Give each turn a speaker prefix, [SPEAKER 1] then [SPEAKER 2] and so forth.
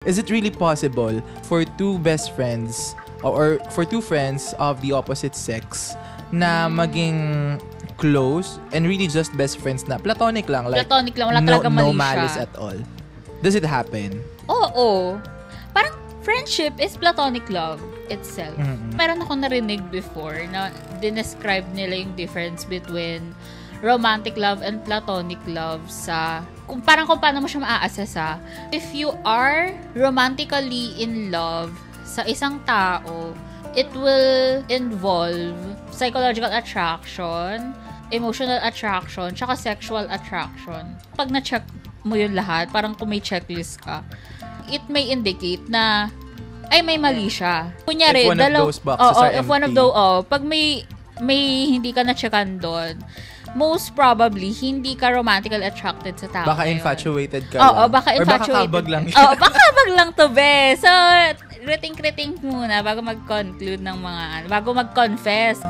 [SPEAKER 1] Is it really possible for two best friends or for two friends of the opposite sex na maging close and really just best friends na platonic lang, like
[SPEAKER 2] platonic lang, wala talaga mali
[SPEAKER 1] no malice
[SPEAKER 2] siya.
[SPEAKER 1] at all? Does it happen?
[SPEAKER 2] Oo. Parang friendship is platonic love itself. Meron ako narinig before na dinescribe nila yung difference between romantic love and platonic love sa kung paano mo siya maa-assess. If you are romantically in love sa isang tao, it will involve psychological attraction, emotional attraction, tsaka sexual attraction. Pag na-check mo yun lahat, parang kung may checklist ka, it may indicate na ay may mali siya. Kunyari,
[SPEAKER 1] if one of those boxes are empty.
[SPEAKER 2] Pag may hindi ka na-checkan doon, most probably, hindi ka romantically attracted sa tao.
[SPEAKER 1] Baka infatuated ka
[SPEAKER 2] lang.
[SPEAKER 1] Baka
[SPEAKER 2] infatuated.
[SPEAKER 1] Or baka kabag lang.
[SPEAKER 2] Baka kabag lang to, be. So, kriting-kriting muna bago mag-conclude ng bago mag-confess.